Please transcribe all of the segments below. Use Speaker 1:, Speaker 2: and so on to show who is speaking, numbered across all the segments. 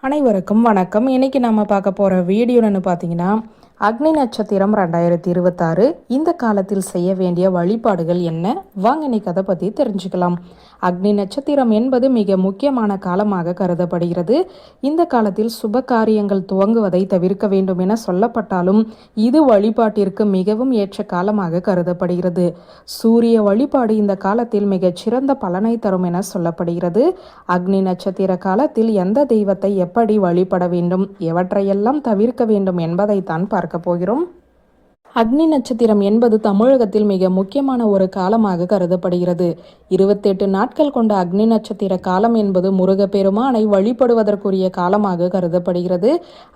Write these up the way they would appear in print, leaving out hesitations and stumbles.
Speaker 1: அனைவருக்கும் வணக்கம். இன்னைக்கு நம்ம பார்க்க போகிற வீடியோன்னு பார்த்தீங்கன்னா, அக்னி நட்சத்திரம் 2026 இந்த காலத்தில் செய்ய வேண்டிய வழிபாடுகள் என்ன? வாங்க இன்னைக்கு அதை பற்றி தெரிஞ்சுக்கலாம். அக்னி நட்சத்திரம் என்பது மிக முக்கியமான காலமாக கருதப்படுகிறது. இந்த காலத்தில் சுப காரியங்கள் துவங்குவதை தவிர்க்க வேண்டும் என சொல்லப்பட்டாலும் இது வழிபாட்டிற்கு மிகவும் ஏற்ற காலமாக கருதப்படுகிறது. சூரிய வழிபாடு இந்த காலத்தில் மிகச்சிறந்த பலனை தரும் என சொல்லப்படுகிறது. அக்னி நட்சத்திர காலத்தில் எந்த தெய்வத்தை எப்படி வழிபட வேண்டும், எவற்றையெல்லாம் தவிர்க்க வேண்டும் என்பதைத்தான் பார்க்க போகிறோம். அக்னி நட்சத்திரம் என்பது தமிழகத்தில் மிக முக்கியமான ஒரு காலமாக கருதப்படுகிறது. 28 நாட்கள் கொண்ட அக்னி நட்சத்திர காலம் என்பது முருகப்பெருமானை வழிபடுவதற்குரிய காலமாக கருதப்படுகிறது.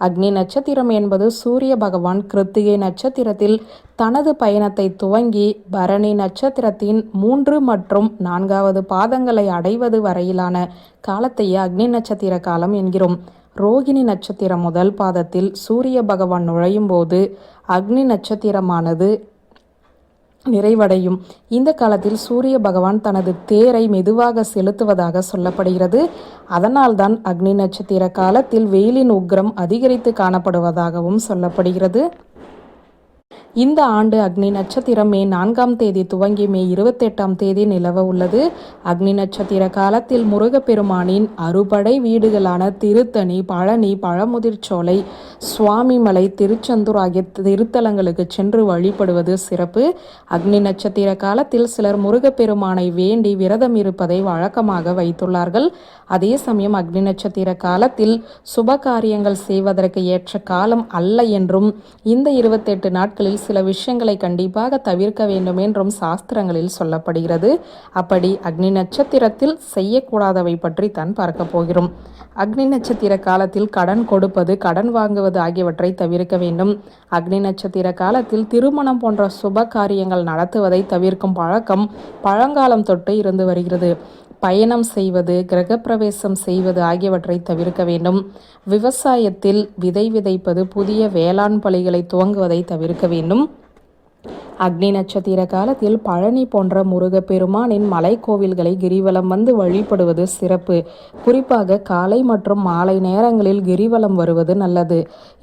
Speaker 1: அக்னி நட்சத்திரம் என்பது சூரிய பகவான் கிருத்திகை நட்சத்திரத்தில் தனது பயணத்தை துவங்கி பரணி நட்சத்திரத்தின் 3 மற்றும் 4வது பாதங்களை அடைவது வரையிலான காலத்தையே அக்னி நட்சத்திர காலம் என்கிறோம். ரோகிணி நட்சத்திரம் முதல் பாதத்தில் சூரிய பகவான் நுழையும் போது அக்னி நட்சத்திரமானது நிறைவடையும். இந்த காலத்தில் சூரிய பகவான் தனது தேரை மெதுவாக செலுத்துவதாக சொல்லப்படுகிறது. அதனால்தான் அக்னி நட்சத்திர காலத்தில் வெயிலின் உக்கிரம் அதிகரித்து காணப்படுவதாகவும் சொல்லப்படுகிறது. இந்த ஆண்டு அக்னி நட்சத்திரம் மே 4ஆம் தேதி துவங்கி மே 28ஆம் தேதி நிலவ உள்ளது. அக்னி நட்சத்திர காலத்தில் முருகப்பெருமானின் அறுபடை வீடுகளான திருத்தணி, பழனி, பழமுதிர்ச்சோலை, சுவாமிமலை, திருச்செந்தூர் ஆகிய திருத்தலங்களுக்கு சென்று வழிபடுவது சிறப்பு. அக்னி நட்சத்திர காலத்தில் சிலர் முருகப்பெருமானை வேண்டி விரதம் இருப்பதை வழக்கமாக வைத்துள்ளார்கள். அதே சமயம் அக்னி நட்சத்திர காலத்தில் சுப காரியங்கள் செய்வதற்கு ஏற்ற காலம் அல்ல என்றும் இந்த 28 நாட்களில் சில விஷயங்களை கண்டிப்பாக தவிர்க்க வேண்டும் என்றும் சாஸ்திரங்களில் சொல்லப்படுகிறது. அப்படி அக்னி நட்சத்திரத்தில் செய்யக்கூடாதவை பற்றி தான் பார்க்க போகிறோம். அக்னி நட்சத்திர காலத்தில் கடன் கொடுப்பது, கடன் வாங்குவது ஆகியவற்றை தவிர்க்க வேண்டும். அக்னி நட்சத்திர காலத்தில் திருமணம் போன்ற சுப காரியங்கள் நடத்துவதை தவிர்க்கும் பழக்கம் பழங்காலம் தொட்டு இருந்து வருகிறது. பயணம் செய்வது, கிரகப்பிரவேசம் செய்வது ஆகியவற்றை தவிர்க்க வேண்டும். விவசாயத்தில் விதை விதைப்பது, புதிய வேளாண் பணிகளை துவங்குவதை தவிர்க்க வேண்டும். அக்னி நட்சத்திர காலத்தில் பழனி போன்ற முருகப்பெருமானின் மலை கோவில்களை கிரிவலம் வந்து வழிபடுவது சிறப்பு. குறிப்பாக காலை மற்றும் மாலை நேரங்களில் கிரிவலம் வருவது நல்லது.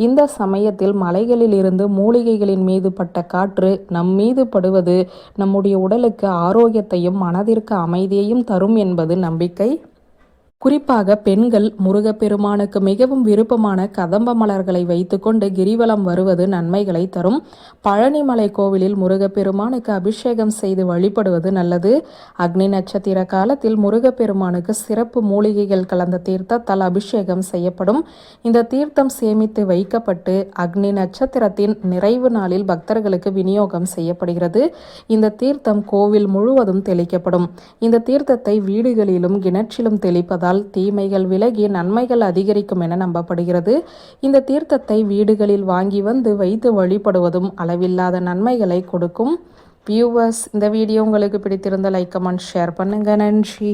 Speaker 1: இந்த சமயத்தில் மலைகளில் இருந்து மூலிகைகளின் மீது பட்ட காற்று நம் மீது படுவது நம்முடைய உடலுக்கு ஆரோக்கியத்தையும் மனதிற்கு அமைதியையும் தரும் என்பது நம்பிக்கை. குறிப்பாக பெண்கள் முருகப்பெருமானுக்கு மிகவும் விருப்பமான கதம்ப மலர்களை வைத்துக்கொண்டு கிரிவலம் வருவது நன்மைகளை தரும். பழனிமலை கோவிலில் முருகப்பெருமானுக்கு அபிஷேகம் செய்து வழிபடுவது நல்லது. அக்னி நட்சத்திர காலத்தில் முருகப்பெருமானுக்கு சிறப்பு மூலிகைகள் கலந்த தீர்த்தத்தால் அபிஷேகம் செய்யப்படும். இந்த தீர்த்தம் சேமித்து வைக்கப்பட்டு அக்னி நட்சத்திரத்தின் நிறைவு நாளில் பக்தர்களுக்கு விநியோகம் செய்யப்படுகிறது. இந்த தீர்த்தம் கோவில் முழுவதும் தெளிக்கப்படும். இந்த தீர்த்தத்தை வீடுகளிலும் கிணற்றிலும் தெளிப்பதால் தீமைகள் விலகி நன்மைகள் அதிகரிக்கும் என நம்பப்படுகிறது. இந்த தீர்த்தத்தை வீடுகளில் வாங்கி வந்து வைத்து வழிபடுவதும் அளவில்லாத நன்மைகளை கொடுக்கும். வியூவர்ஸ், இந்த வீடியோ உங்களுக்கு பிடித்திருந்த லைக், கமெண்ட், ஷேர் பண்ணுங்க. நன்றி.